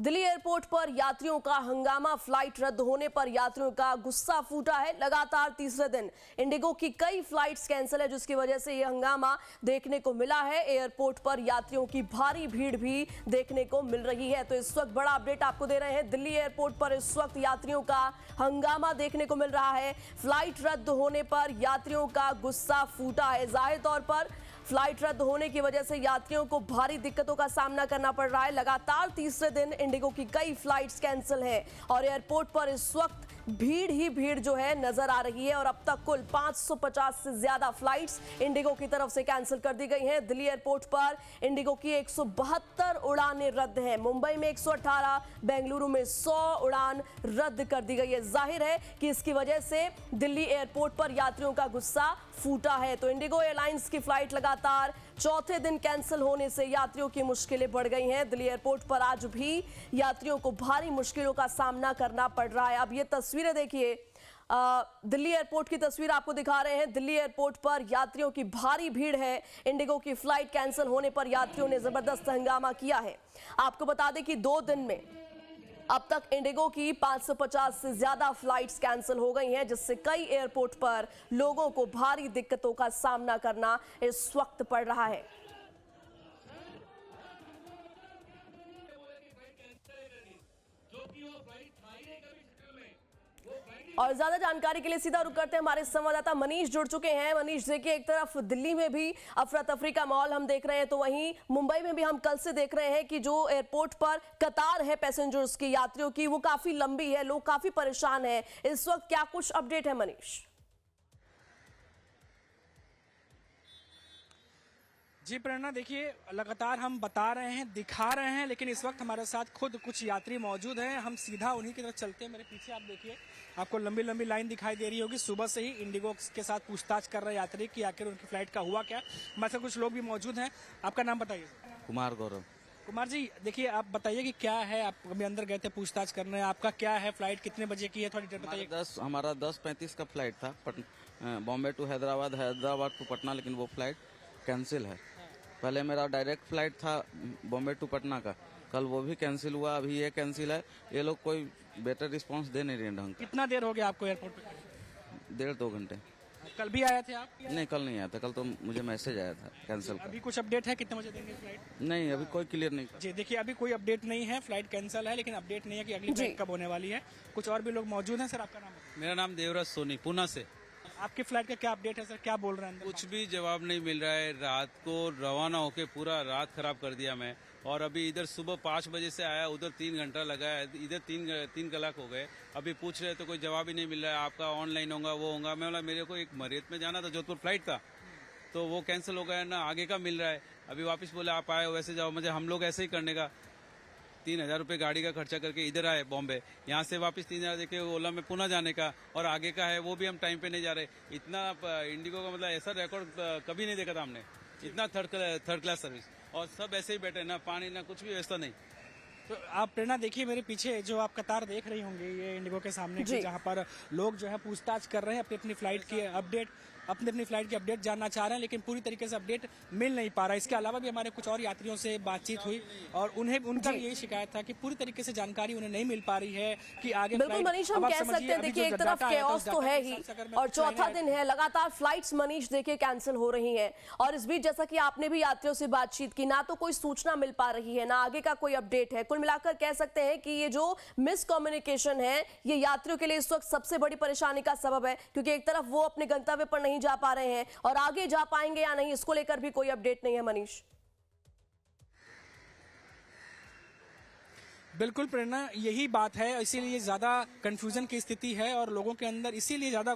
Delhi airport पर यात्रियों का हंगामा, फ्लाइट रद्द होने पर यात्रियों का गुस्सा फूटा है। लगातार तीसरे दिन इंडिगो की कई फ्लाइट्स कैंसिल है, जिसकी वजह से यह हंगामा देखने को मिला है। एयरपोर्ट पर यात्रियों की भारी भीड़ भी देखने को मिल रही है। तो इस वक्त बड़ा अपडेट आपको दे रहे हैं। दिल्ली एयरपोर्ट पर इस वक्त यात्रियों का हंगामा देखने को मिल रहा है। फ्लाइट रद्द होने पर यात्रियों का गुस्सा फूटा है। जाहिर तौर पर फ्लाइट रद्द होने की वजह से यात्रियों को भारी दिक्कतों का सामना करना पड़ रहा है। लगातार तीसरे दिन इंडिगो की कई फ्लाइट्स कैंसिल हैं और एयरपोर्ट पर इस वक्त भीड़ ही भीड़ जो है नजर आ रही है और अब तक कुल 550 से ज्यादा फ्लाइट्स इंडिगो की तरफ से कैंसिल कर दी गई हैं। दिल्ली एयरपोर्ट पर इंडिगो की 172 उड़ानें रद्द हैं। मुंबई में 118, बेंगलुरु में 100 उड़ान रद्द कर दी गई है। जाहिर है कि इसकी वजह से दिल्ली एयरपोर्ट पर यात्रियों का गुस्सा फूटा है। तो इंडिगो एयरलाइंस की फ्लाइट लगातार चौथे दिन कैंसिल होने से यात्रियों की मुश्किलें बढ़ गई हैं। दिल्ली एयरपोर्ट पर आज भी यात्रियों को भारी मुश्किलों का सामना करना पड़ रहा है। अब ये तस्वीरें देखिए, दिल्ली एयरपोर्ट की तस्वीर आपको दिखा रहे हैं। दिल्ली एयरपोर्ट पर यात्रियों की भारी भीड़ है। इंडिगो की फ्लाइट कैंसिल होने पर यात्रियों ने जबरदस्त हंगामा किया है। आपको बता दें कि 2 दिन में अब तक इंडिगो की 550 से ज्यादा फ्लाइट्स कैंसिल हो गई हैं, जिससे कई एयरपोर्ट पर लोगों को भारी दिक्कतों का सामना करना इस वक्त पड़ रहा है। और ज्यादा जानकारी के लिए सीधा रुक करते हैं, हमारे संवाददाता मनीष जुड़ चुके हैं। मनीष, देखिए, एक तरफ दिल्ली में भी अफरा तफरी का माहौल हम देख रहे हैं, तो वहीं मुंबई में भी हम कल से देख रहे हैं कि जो एयरपोर्ट पर कतार है पैसेंजर्स की, यात्रियों की, वो काफी लंबी है, लोग काफी परेशान हैं। इस वक्त क्या कुछ अपडेट है मनीष? जी प्रेरणा, देखिए, लगातार हम बता रहे हैं, दिखा रहे हैं, लेकिन इस वक्त हमारे साथ खुद कुछ यात्री मौजूद हैं। हम सीधा उन्हीं की तरफ चलते हैं। मेरे पीछे आप देखिए, आपको लंबी लंबी लाइन दिखाई दे रही होगी। सुबह से ही इंडिगो के साथ पूछताछ कर रहे यात्री कि आखिर उनकी फ्लाइट का हुआ क्या। हमारे साथ कुछ लोग भी मौजूद हैं। आपका नाम बताइए। कुमार गौरव। कुमार जी, देखिए, आप बताइए कि क्या है, आप अभी अंदर गए थे पूछताछ करने, आपका क्या है, फ्लाइट कितने बजे की है, थोड़ी डिटेल बताइए। हमारा 10:35 का फ्लाइट था, बॉम्बे टू हैदराबाद, हैदराबाद टू पटना, लेकिन वो फ्लाइट कैंसिल है। पहले मेरा डायरेक्ट फ्लाइट था बॉम्बे टू पटना का, कल वो भी कैंसिल हुआ, अभी ये कैंसिल है। ये लोग कोई बेटर रिस्पांस दे नहीं रहे ढंग का। कितना देर हो गया आपको एयरपोर्ट पे? 1.5-2 घंटे। कल भी आए थे आप? नहीं, कल नहीं आया था। कल तो मुझे मैसेज आया था कैंसिल का। अभी कुछ अपडेट है, कितने बजे देंगे फ्लाइट? नहीं, अभी कोई क्लियर नहीं। जी देखिए, अभी कोई अपडेट नहीं है, फ्लाइट कैंसिल है, लेकिन अपडेट नहीं है कि अगली फ्लाइट कब होने वाली है। कुछ और भी लोग मौजूद हैं। सर, आपका नाम? मेरा नाम देवराज सोनी, पुणे से। आपकी फ्लाइट का क्या अपडेट है सर, क्या बोल रहे हैं? कुछ भी जवाब नहीं मिल रहा है। रात को रवाना होके पूरा रात खराब कर दिया मैं, और अभी इधर सुबह 5 बजे से आया, उधर 3 घंटा लगा है, इधर 3 कलाक हो गए। अभी पूछ रहे तो कोई जवाब ही नहीं मिल रहा है। आपका ऑनलाइन होगा, वो होगा। मैं बोला मेरे को एक मरीज में जाना था, जोधपुर फ्लाइट था, तो वो कैंसिल हो गया ना, आगे का मिल रहा है। अभी वापस बोले आप आए वैसे जाओ, मुझे हम लोग ऐसे ही करने का 3,000 रुपये गाड़ी का खर्चा करके इधर आए बॉम्बे, यहाँ से वापस 3,000 देके ओला में पुणे जाने का, और आगे का है वो भी हम टाइम पे नहीं जा रहे। इतना इंडिगो का मतलब ऐसा रिकॉर्ड कभी नहीं देखा था हमने, इतना थर्ड क्लास सर्विस, और सब ऐसे ही बैठे, ना पानी ना कुछ भी व्यवस्था नहीं। तो आप प्रेरणा देखिए, मेरे पीछे जो आप कतार देख रही होंगे, ये इंडिगो के सामने की, जहाँ पर लोग जो है पूछताछ कर रहे हैं, अपनी फ्लाइट की अपडेट, अपनी फ्लाइट की अपडेट जानना चाह रहे हैं, लेकिन पूरी तरीके से अपडेट मिल नहीं पा रहा है। इसके अलावा भी हमारे कुछ और यात्रियों से बातचीत हुई और उनका यही शिकायत था कि पूरी तरीके से जानकारी उन्हें नहीं मिल पा रही है कि आगे। बिल्कुल मनीष, हम कह सकते हैं, देखिए, एक तरफ केओस तो है ही और चौथा दिन है, लगातार फ्लाइट्स मनीष देखिए कैंसिल हो रही हैं, और इस बीच जैसा कि आपने भी यात्रियों से बातचीत की, ना तो कोई सूचना मिल पा रही है, ना आगे का कोई अपडेट है। कुल मिलाकर कह सकते हैं कि ये जो मिसकम्युनिकेशन है, ये यात्रियों के लिए इस वक्त सबसे बड़ी परेशानी का सबब है, क्योंकि एक तरफ वो अपने गंतव्य पर नहीं जा पा रहे हैं और आगे जा पाएंगे या नहीं, इसको लेकर भी कोई अपडेट नहीं है मनीष। बिल्कुल प्रेरणा, यही बात है, इसीलिए ज्यादा कंफ्यूजन की स्थिति है और लोगों के अंदर इसीलिए ज्यादा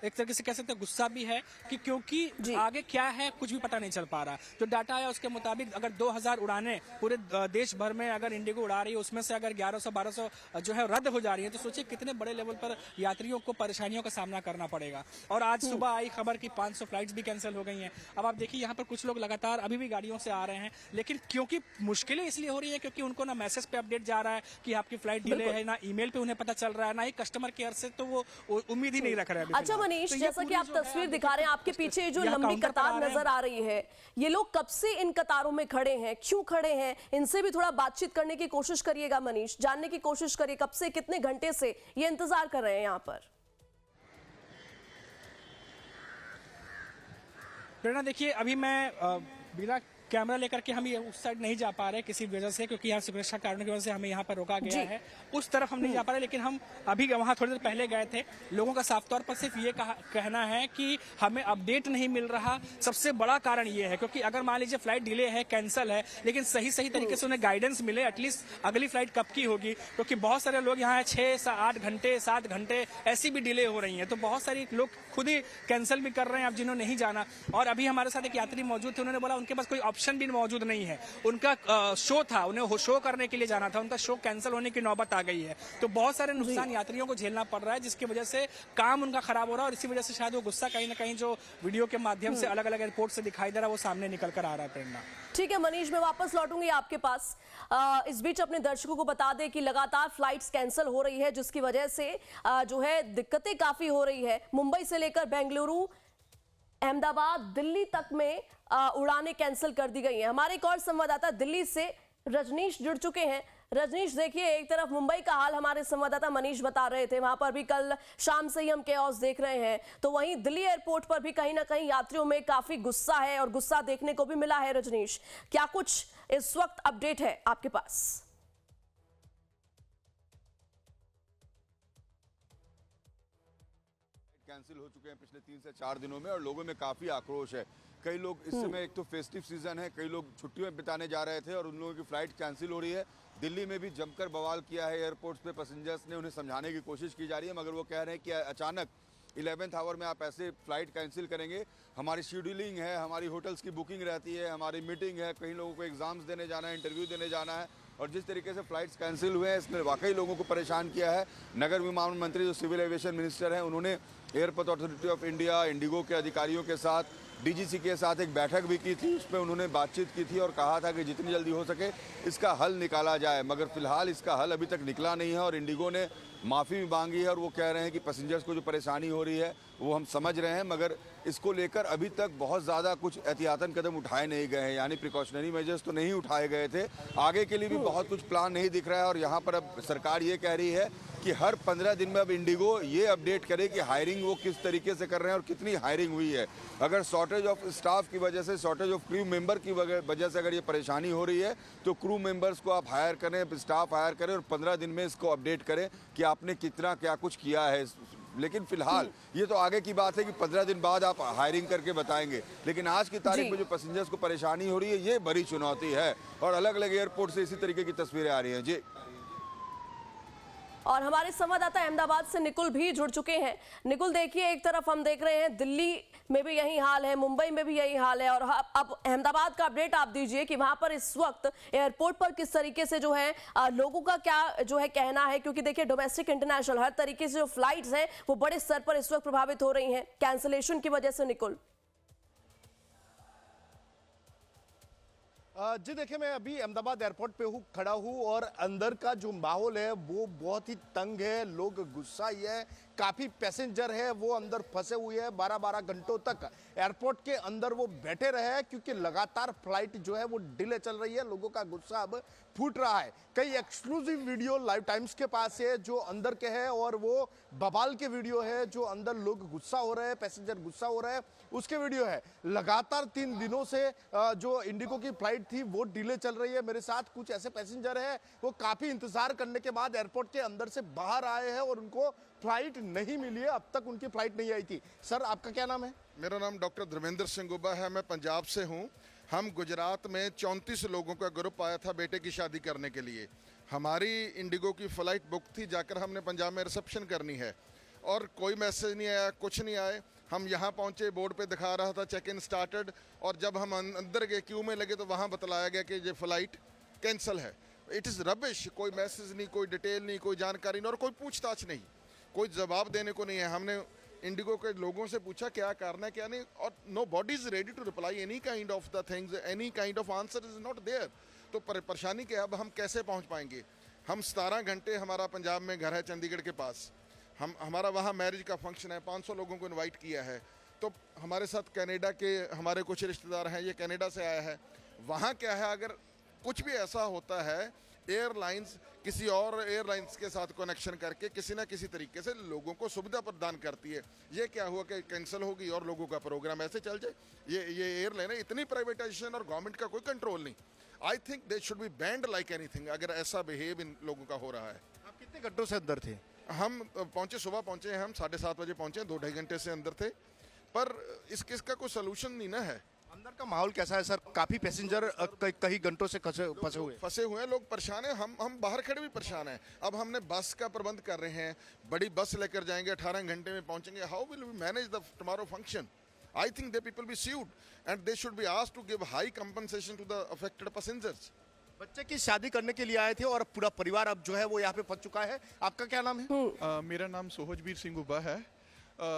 एक तरीके से कह सकते हैं गुस्सा भी है कि क्योंकि आगे क्या है कुछ भी पता नहीं चल पा रहा। जो डाटा आया उसके मुताबिक अगर 2,000 उड़ानें पूरे देश भर में अगर इंडिगो उड़ा रही है, उसमें से अगर 1100-1200 जो है रद्द हो जा रही है, तो सोचिए कितने बड़े लेवल पर यात्रियों को परेशानियों का सामना करना पड़ेगा। और आज सुबह आई खबर की 500 फ्लाइट्स भी कैंसिल हो गई हैं। अब आप देखिए, यहाँ पर कुछ लोग लगातार अभी भी गाड़ियों से आ रहे हैं, लेकिन क्योंकि मुश्किलें इसलिए हो रही है क्योंकि उनको ना मैसेज पे अपडेट जा रहा है कि आपकी फ्लाइट डिले है, ना ईमेल पे उन्हें पता चल रहा है, ना ही कस्टमर केयर से तो वो उम्मीद ही नहीं रख रहे हैं अभी अच्छा फिलहाल। मनीष, तो ये जैसा कि पूरी आप जो है, तस्वीर दिखा रहे हैं, आपके पीछे जो यहाँ लंबी काउंटर पर कतार आ रहे हैं। नजर आ रही है, ये लोग कब से इन कतारों में खड़े हैं, क्यों खड़े हैं, इनसे भी थोड़ा बातचीत करने की कोशिश करिएगा मनीष, जानने की कोशिश करिए कब से, कितने घंटे से ये इंतजार कर रहे हैं यहाँ पर। प्रेरणा देखिए, अभी मैं बिना कैमरा लेकर के हम ये उस साइड नहीं जा पा रहे किसी वजह से, क्योंकि यहाँ सुरक्षा कारणों की वजह से हमें यहाँ पर रोका गया है। उस तरफ हम नहीं जा पा रहे, लेकिन हम अभी वहाँ थोड़ी देर पहले गए थे। लोगों का साफ तौर पर सिर्फ ये कहना है कि हमें अपडेट नहीं मिल रहा। सबसे बड़ा कारण ये है, क्योंकि अगर मान लीजिए फ्लाइट डिले है, कैंसिल है, लेकिन सही तरीके से उन्हें गाइडेंस मिले एटलीस्ट अगली फ्लाइट कब की होगी, क्योंकि बहुत सारे लोग यहाँ 6 से 8 घंटे 7 घंटे ऐसी भी डिले हो रही है, तो बहुत सारे लोग खुद ही कैंसिल भी कर रहे हैं अब जिन्होंने नहीं जाना। और अभी हमारे साथ एक यात्री मौजूद थे, उन्होंने बोला उनके पास कोई ऑप्शन भी मौजूद नहीं है, उनका शो था, उन्हें शो करने के लिए जाना था, उनका शो कैंसिल होने की नौबत आ गई है। तो बहुत सारे नुकसान यात्रियों को झेलना पड़ रहा है, जिसकी वजह से काम उनका खराब हो रहा है, और इसी वजह से शायद वो गुस्सा कहीं ना कहीं जो वीडियो के माध्यम से अलग अलग एयरपोर्ट से दिखाई दे रहा है वो सामने निकल कर आ रहा है। प्रेरणा, ठीक है मनीष, मैं वापस लौटूंगी आपके पास। इस बीच अपने दर्शकों को बता दें कि लगातार फ्लाइट्स कैंसिल हो रही है, जिसकी वजह से जो है दिक्कतें काफी हो रही है। मुंबई से लेकर बेंगलुरु, अहमदाबाद, दिल्ली तक में उड़ानें कैंसिल कर दी गई हैं। हमारे एक और संवाददाता दिल्ली से रजनीश जुड़ चुके हैं। रजनीश, देखिए, एक तरफ मुंबई का हाल हमारे संवाददाता मनीष बता रहे थे, वहां पर भी कल शाम से ही हम केओस देख रहे हैं, तो वहीं दिल्ली एयरपोर्ट पर भी कहीं ना कहीं यात्रियों में काफी गुस्सा है और गुस्सा देखने को भी मिला है। रजनीश, क्या कुछ इस वक्त अपडेट है आपके पास? कैंसिल हो चुके हैं पिछले 3 से 4 दिनों में, और लोगों में काफी आक्रोश है। कई लोग इस समय, एक तो फेस्टिव सीजन है, कई लोग छुट्टियों में बिताने जा रहे थे और उन लोगों की फ्लाइट कैंसिल हो रही है। दिल्ली में भी जमकर बवाल किया है एयरपोर्ट्स पे, पैसेंजर्स ने उन्हें समझाने की कोशिश की जा रही है, मगर वो कह रहे हैं कि अचानक 11th आवर में आप ऐसे फ्लाइट कैंसिल करेंगे, हमारी शेड्यूलिंग है, हमारी होटल्स की बुकिंग रहती है, हमारी मीटिंग है, कहीं लोगों को एग्जाम्स देने जाना है, इंटरव्यू देने जाना है, और जिस तरीके से फ्लाइट्स कैंसिल हुए हैं इसने वाकई लोगों को परेशान किया है। नगर विमानन मंत्री जो सिविल एविएशन मिनिस्टर हैं, उन्होंने airport authority of India, Indigo के अधिकारियों के साथ, डीजीसी के साथ एक बैठक भी की थी। उस पर उन्होंने बातचीत की थी और कहा था कि जितनी जल्दी हो सके इसका हल निकाला जाए, मगर फिलहाल इसका हल अभी तक निकला नहीं है। और इंडिगो ने माफ़ी भी मांगी है और वो कह रहे हैं कि पैसेंजर्स को जो परेशानी हो रही है वो हम समझ रहे हैं, मगर इसको लेकर अभी तक बहुत ज़्यादा कुछ एहतियातन कदम उठाए नहीं गए हैं, यानी प्रिकॉशनरी मेजर्स तो नहीं उठाए गए थे। आगे के लिए भी बहुत कुछ प्लान नहीं दिख रहा है। और यहाँ पर अब सरकार ये कह रही है कि हर 15 दिन में अब इंडिगो ये अपडेट करे कि हायरिंग वो किस तरीके से कर रहे हैं और कितनी हायरिंग हुई है। अगर शॉर्टेज ऑफ स्टाफ की वजह से, शॉर्टेज ऑफ क्रू मेंबर की वजह से अगर ये परेशानी हो रही है, तो क्रू मेंबर्स को आप हायर करें, स्टाफ हायर करें और 15 दिन में इसको अपडेट करें कि आपने कितना क्या कुछ किया है। लेकिन फिलहाल ये तो आगे की बात है कि 15 दिन बाद आप हायरिंग करके बताएंगे, लेकिन आज की तारीख में जो पैसेंजर्स को परेशानी हो रही है ये बड़ी चुनौती है। और अलग अलग एयरपोर्ट से इसी तरीके की तस्वीरें आ रही हैं। जी, और हमारे संवाददाता अहमदाबाद से निकुल भी जुड़ चुके हैं। निकुल, देखिए, एक तरफ हम देख रहे हैं दिल्ली में भी यही हाल है, मुंबई में भी यही हाल है, और अब अहमदाबाद का अपडेट आप दीजिए कि वहां पर इस वक्त एयरपोर्ट पर किस तरीके से जो है लोगों का क्या जो है कहना है, क्योंकि देखिए डोमेस्टिक, इंटरनेशनल, हर तरीके से जो फ्लाइट्स हैं वो बड़े स्तर पर इस वक्त प्रभावित हो रही हैं कैंसिलेशन की वजह से। निकुल जी देखिए, मैं अभी अहमदाबाद एयरपोर्ट पे खड़ा हूँ और अंदर का जो माहौल है वो बहुत ही तंग है, लोग गुस्सा ही है, काफ़ी पैसेंजर है वो अंदर फंसे हुए हैं। 12-12 घंटों तक एयरपोर्ट के अंदर वो बैठे रहे हैं क्योंकि लगातार फ्लाइट जो है वो डिले चल रही है। लोगों का गुस्सा अब फूट रहा है। कई एक्सक्लूसिव वीडियो लाइव टाइम्स के पास है जो अंदर के है, और वो बवाल के वीडियो है जो अंदर लोग गुस्सा हो रहे हैं, पैसेंजर गुस्सा हो रहे हैं, उसके वीडियो है। लगातार 3 दिनों से जो इंडिगो की फ्लाइट थी वो डिले चल रही है। मेरे साथ कुछ ऐसे पैसेंजर हैं वो काफ़ी इंतजार करने के बाद एयरपोर्ट के अंदर से बाहर आए हैं और उनको फ्लाइट नहीं मिली है, अब तक उनकी फ्लाइट नहीं आई थी। सर, आपका क्या नाम है? मेरा नाम डॉक्टर धर्मेंद्र सिंह गुब्बा है, मैं पंजाब से हूँ। हम गुजरात में 34 लोगों का ग्रुप आया था बेटे की शादी करने के लिए। हमारी इंडिगो की फ़्लाइट बुक थी, जाकर हमने पंजाब में रिसेप्शन करनी है और कोई मैसेज नहीं आया, कुछ नहीं आए। हम यहाँ पहुँचे, बोर्ड पे दिखा रहा था चेक इन स्टार्टेड, और जब हम अंदर गए क्यू में लगे तो वहाँ बतलाया गया कि ये फ़्लाइट कैंसिल है। It is rubbish. कोई मैसेज नहीं, कोई डिटेल नहीं, कोई जानकारी नहीं और कोई पूछताछ नहीं, कोई जवाब देने को नहीं है। हमने इंडिगो के लोगों से पूछा क्या करना है क्या नहीं, और nobody is ready to reply any kind of the things, any kind of answer is not there. तो परेशानी क्या है, अब हम कैसे पहुंच पाएंगे? हम 17 घंटे, हमारा पंजाब में घर है चंडीगढ़ के पास, हमारा वहाँ मैरिज का फंक्शन है, 500 लोगों को इनवाइट किया है। तो हमारे साथ कनाडा के हमारे कुछ रिश्तेदार हैं, ये कनाडा से आया है। वहाँ क्या है, अगर कुछ भी ऐसा होता है, एयरलाइंस किसी और एयरलाइंस के साथ कनेक्शन करके किसी ना किसी तरीके से लोगों को सुविधा प्रदान करती है। ये क्या हुआ कि कैंसिल होगी और लोगों का प्रोग्राम ऐसे चल जाए। ये एयरलाइन है, इतनी प्राइवेटाइजेशन और गवर्नमेंट का कोई कंट्रोल नहीं। आई think they should B band like anything अगर ऐसा बिहेव इन लोगों का हो रहा है। आप कितने घंटों से अंदर थे? हम पहुंचे, सुबह पहुंचे हैं, हम 7:30 बजे पहुंचे, 2-2.5 घंटे से अंदर थे, पर इस केस का कोई सोल्यूशन नहीं ना है। अंदर का माहौल कैसा है सर? काफी पैसेंजर कई घंटों से फंसे हुए हैं, लोग परेशान हैं, हम बाहर खड़े भी परेशान हैं। अब हमने बस का प्रबंध कर रहे हैं, बड़ी बस लेकर जाएंगे, 18 घंटे में पहुंचेंगे। How will we manage the tomorrow function? I think they people be sued and they should be asked to give high compensation to the affected passengers. बच्चे की शादी करने के लिए आए थे और पूरा परिवार अब जो है वो यहाँ पे फंस चुका है। आपका क्या नाम है? मेरा नाम सोहजबीर सिंह उबा है।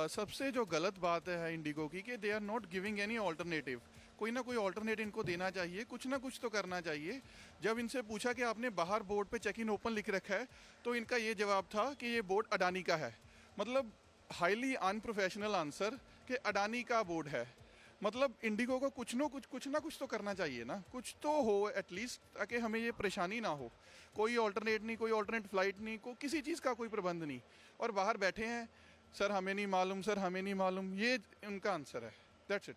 सबसे जो गलत बात है इंडिगो की कि they are not giving any alternative. कोई ना कोई ऑल्टरनेट इनको देना चाहिए, कुछ ना कुछ तो करना चाहिए। जब इनसे पूछा कि आपने बाहर बोर्ड पे चेक इन ओपन लिख रखा है, तो इनका ये जवाब था कि ये बोर्ड अडानी का है। मतलब हाईली अनप्रोफेशनल आंसर कि अडानी का बोर्ड है। मतलब इंडिगो को कुछ ना कुछ तो करना चाहिए ना, कुछ तो हो एटलीस्ट, ताकि हमें ये परेशानी ना हो। कोई ऑल्टरनेट नहीं, कोई ऑल्टरनेट फ्लाइट नहीं, किसी चीज़ का कोई प्रबंध नहीं, और बाहर बैठे हैं, सर हमें नहीं मालूम, सर हमें नहीं मालूम, ये उनका आंसर है। That's it.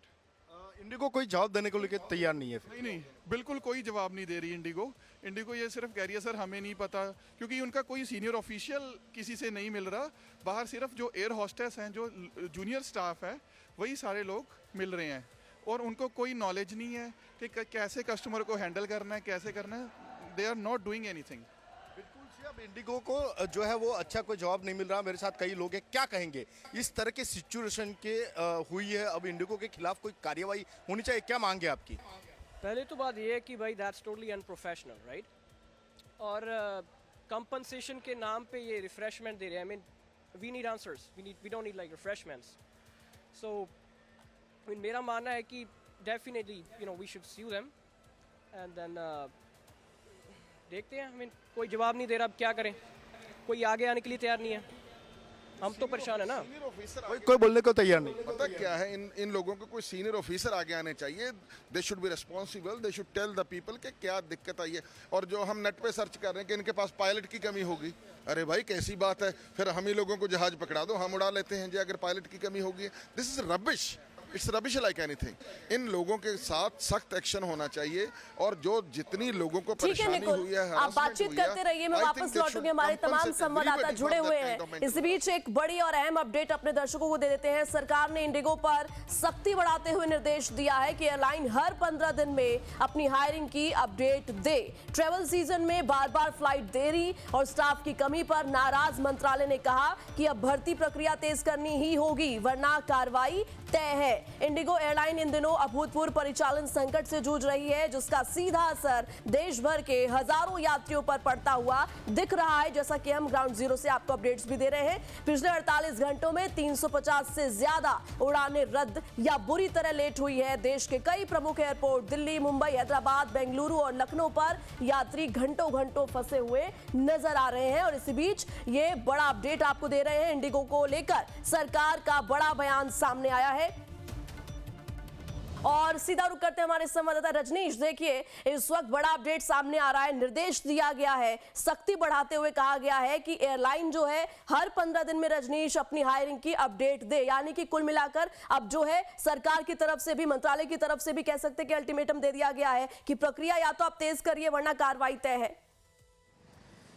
इंडिगो कोई जवाब देने को लेकर तैयार नहीं है फिर? नहीं, बिल्कुल कोई जवाब नहीं दे रही इंडिगो ये सिर्फ कह रही है सर हमें नहीं पता, क्योंकि उनका कोई सीनियर ऑफिशियल किसी से नहीं मिल रहा। बाहर सिर्फ जो एयर होस्टेस हैं, जो जूनियर स्टाफ है, वही सारे लोग मिल रहे हैं, और उनको कोई नॉलेज नहीं है कि कैसे कस्टमर को हैंडल करना है, कैसे करना है। They are not doing anything. बिल्कुल जी, अब इंडिगो को जो है वो अच्छा कोई जवाब नहीं मिल रहा। मेरे साथ कई लोग हैं, क्या कहेंगे इस तरह के सिचुएशन के हुई है, अब इंडिगो के खिलाफ कोई कार्यवाही होनी चाहिए, क्या मांगे आपकी? पहले तो बात ये है कि भाई दैट्स टोटली अनप्रोफेशनल, राइट? और कंपनसेशन के नाम पे ये रिफ्रेशमेंट दे रहे हैं। I mean we need answers, we don't need like refreshments. So मेरा मानना है कि definitely we should sue them and then देखते हैं। आई मीन कोई जवाब नहीं दे रहा, अब क्या करें? कोई आगे आने के लिए तैयार नहीं है, हम तो परेशान है ना। कोई बोलने को तैयार नहीं। पता क्या है, इन लोगों को कोई सीनियर ऑफिसर आगे आने चाहिए। They should be responsible, they should tell the people कि क्या दिक्कत आई है। और जो हम नेट पे सर्च कर रहे हैं कि इनके पास पायलट की कमी होगी, अरे भाई कैसी बात है? फिर हम ही लोगों को जहाज पकड़ा दो, हम उड़ा लेते हैं जी अगर पायलट की कमी होगी। This is rubbish, it's rubbish like anything. इन लोगों के साथ सख्त एक्शन होना चाहिए, और जो जितनी लोगों को ठीक है परेशानी निकुल, हुई है, आप harassment बातचीत हुई है, करते रहिए, मैं I वापस think they लौटूंगी। should हमारे तमाम compensate संवाददाता everybody जुड़े for हुए that हैं। kind of इस बीच एक बड़ी और अहम अपडेट अपने दर्शकों को दे देते हैं। सरकार ने इंडिगो पर सख्ती बढ़ाते हुए निर्देश दिया है कि एयरलाइन हर 15 दिन में अपनी हायरिंग की अपडेट दे। ट्रेवल सीजन में बार बार फ्लाइट देरी और स्टाफ की कमी पर नाराज मंत्रालय ने कहा कि अब भर्ती प्रक्रिया तेज करनी ही होगी, वरना कार्रवाई तय है। इंडिगो एयरलाइन इन दिनों अभूतपूर्व परिचालन संकट से जूझ रही है, जिसका सीधा असर देश भर के हजारों यात्रियों पर पड़ता हुआ दिख रहा है। जैसा कि हम ग्राउंड जीरो से आपको अपडेट्स भी दे रहे हैं, पिछले 48 घंटों में 350 से ज्यादा उड़ानें रद्द या बुरी तरह लेट हुई है। देश के कई प्रमुख एयरपोर्ट दिल्ली, मुंबई, हैदराबाद, बेंगलुरु और लखनऊ पर यात्री घंटों घंटों फंसे हुए नजर आ रहे हैं। और इसी बीच ये बड़ा अपडेट आपको दे रहे हैं, इंडिगो को लेकर सरकार का बड़ा बयान सामने आया है। और सीधा रुक करते हैं हमारे संवाददाता रजनीश। देखिए, इस वक्त बड़ा अपडेट सामने आ रहा है, निर्देश दिया गया है, सख्ती बढ़ाते हुए कहा गया है कि एयरलाइन जो है हर 15 दिन में रजनीश अपनी हायरिंग की अपडेट दे। यानी कि कुल मिलाकर अब जो है सरकार की तरफ से भी, मंत्रालय की तरफ से भी कह सकते हैं कि अल्टीमेटम दे दिया गया है कि प्रक्रिया या तो आप तेज करिए वरना कार्रवाई तय है।